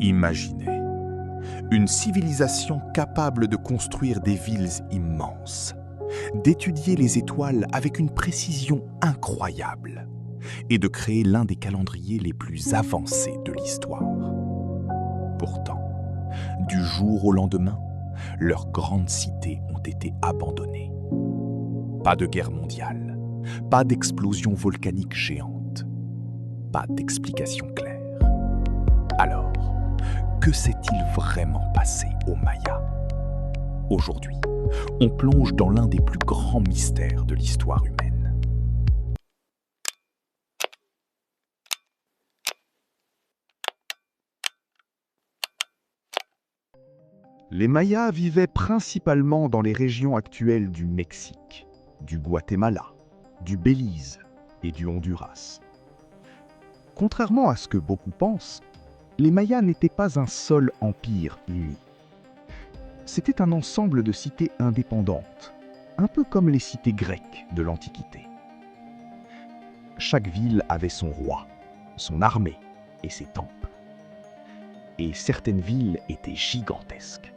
Imaginez une civilisation capable de construire des villes immenses, d'étudier les étoiles avec une précision incroyable et de créer l'un des calendriers les plus avancés de l'histoire. Pourtant, du jour au lendemain, leurs grandes cités ont été abandonnées. Pas de guerre mondiale, pas d'explosion volcanique géante, pas d'explication claire. Alors, que s'est-il vraiment passé aux Mayas? Aujourd'hui, on plonge dans l'un des plus grands mystères de l'histoire humaine. Les Mayas vivaient principalement dans les régions actuelles du Mexique, du Guatemala, du Belize et du Honduras. Contrairement à ce que beaucoup pensent, les Mayas n'étaient pas un seul empire uni. C'était un ensemble de cités indépendantes, un peu comme les cités grecques de l'Antiquité. Chaque ville avait son roi, son armée et ses temples. Et certaines villes étaient gigantesques.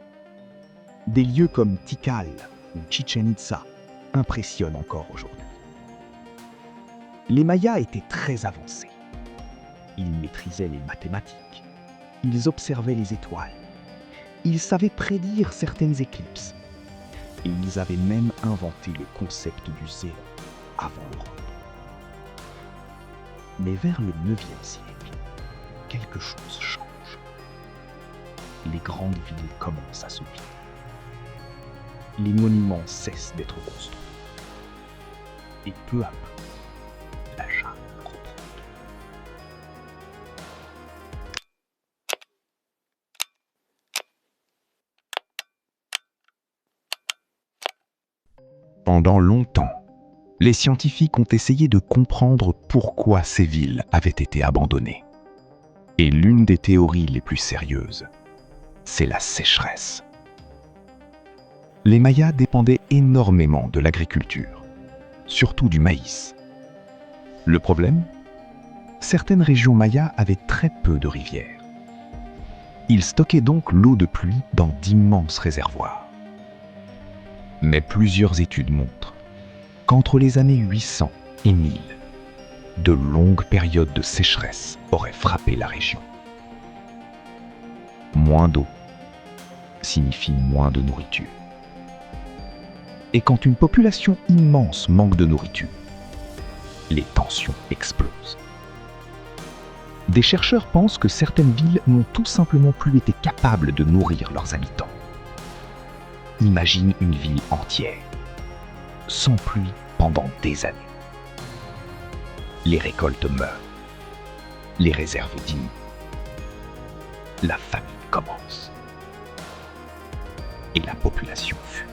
Des lieux comme Tikal ou Chichen Itza impressionnent encore aujourd'hui. Les Mayas étaient très avancés. Ils maîtrisaient les mathématiques. Ils observaient les étoiles. Ils savaient prédire certaines éclipses. Et ils avaient même inventé le concept du zéro avant l'Europe. Mais vers le IXe siècle, quelque chose change. Les grandes villes commencent à se vider. Les monuments cessent d'être construits. Et peu à peu, la jungle reprend. Pendant longtemps, les scientifiques ont essayé de comprendre pourquoi ces villes avaient été abandonnées. Et l'une des théories les plus sérieuses, c'est la sécheresse. Les Mayas dépendaient énormément de l'agriculture, surtout du maïs. Le problème? Certaines régions mayas avaient très peu de rivières. Ils stockaient donc l'eau de pluie dans d'immenses réservoirs. Mais plusieurs études montrent qu'entre les années 800 et 1000, de longues périodes de sécheresse auraient frappé la région. Moins d'eau signifie moins de nourriture. Et quand une population immense manque de nourriture, les tensions explosent. Des chercheurs pensent que certaines villes n'ont tout simplement plus été capables de nourrir leurs habitants. Imagine une ville entière, sans pluie pendant des années. Les récoltes meurent, les réserves diminuent. La famine commence. Et la population fuit.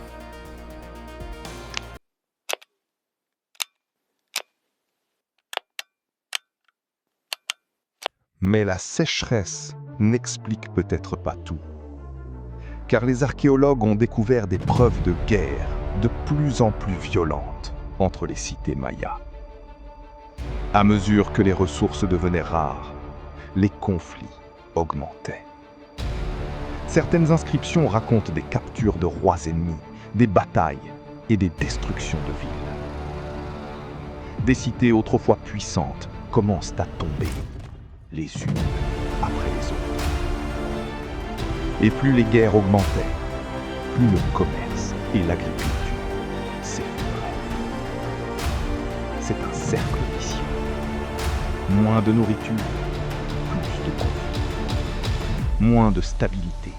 Mais la sécheresse n'explique peut-être pas tout. Car les archéologues ont découvert des preuves de guerre de plus en plus violentes entre les cités mayas. À mesure que les ressources devenaient rares, les conflits augmentaient. Certaines inscriptions racontent des captures de rois ennemis, des batailles et des destructions de villes. Des cités autrefois puissantes commencent à tomber, les unes après les autres. Et plus les guerres augmentaient, plus le commerce et l'agriculture s'effondraient. C'est un cercle vicieux. Moins de nourriture, plus de conflits. Moins de stabilité,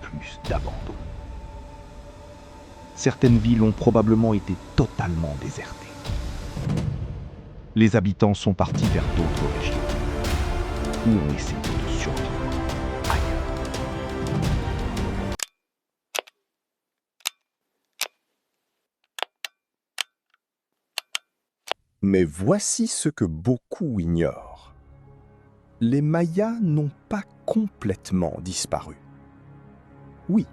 plus d'abandon. Certaines villes ont probablement été totalement désertées. Les habitants sont partis vers d'autres régions, où on essayait de survivre ailleurs. Mais voici ce que beaucoup ignorent. Les Mayas n'ont pas complètement disparu. Oui,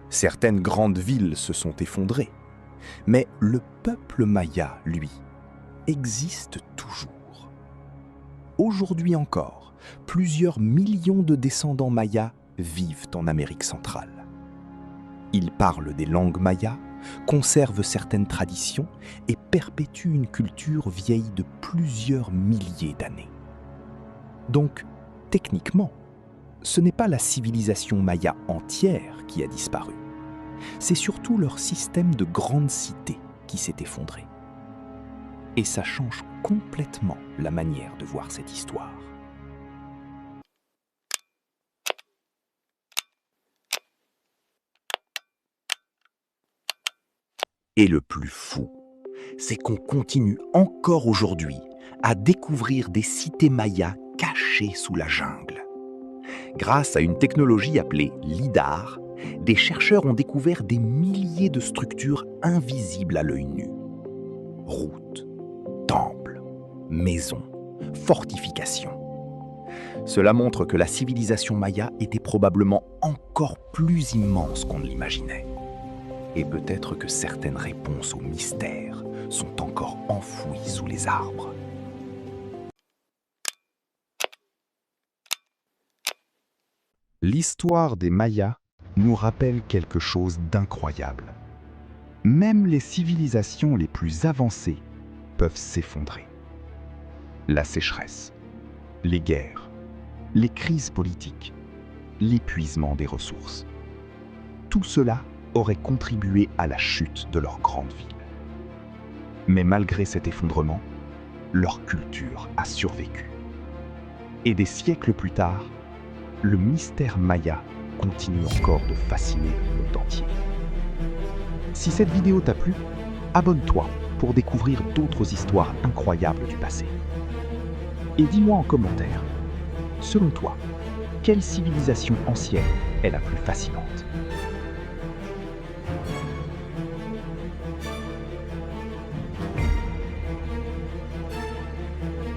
certaines grandes villes se sont effondrées, mais le peuple maya, lui, existe toujours. aujourd'hui encore, plusieurs millions de descendants mayas vivent en Amérique centrale. Ils parlent des langues mayas, conservent certaines traditions et perpétuent une culture vieille de plusieurs milliers d'années. Donc, techniquement, ce n'est pas la civilisation maya entière qui a disparu. C'est surtout leur système de grandes cités qui s'est effondré. Et ça change complètement la manière de voir cette histoire. Et le plus fou, c'est qu'on continue encore aujourd'hui à découvrir des cités mayas cachées sous la jungle. Grâce à une technologie appelée LIDAR, des chercheurs ont découvert des milliers de structures invisibles à l'œil nu. Routes, temples, maisons, fortifications. Cela montre que la civilisation maya était probablement encore plus immense qu'on ne l'imaginait. Et peut-être que certaines réponses aux mystères sont encore enfouies sous les arbres. L'histoire des Mayas nous rappelle quelque chose d'incroyable. Même les civilisations les plus avancées peuvent s'effondrer. La sécheresse, les guerres, les crises politiques, l'épuisement des ressources. Tout cela aurait contribué à la chute de leur grande ville. Mais malgré cet effondrement, leur culture a survécu. Et des siècles plus tard, le mystère maya continue encore de fasciner le monde entier. Si cette vidéo t'a plu, abonne-toi pour découvrir d'autres histoires incroyables du passé. Et dis-moi en commentaire, selon toi, quelle civilisation ancienne est la plus fascinante ?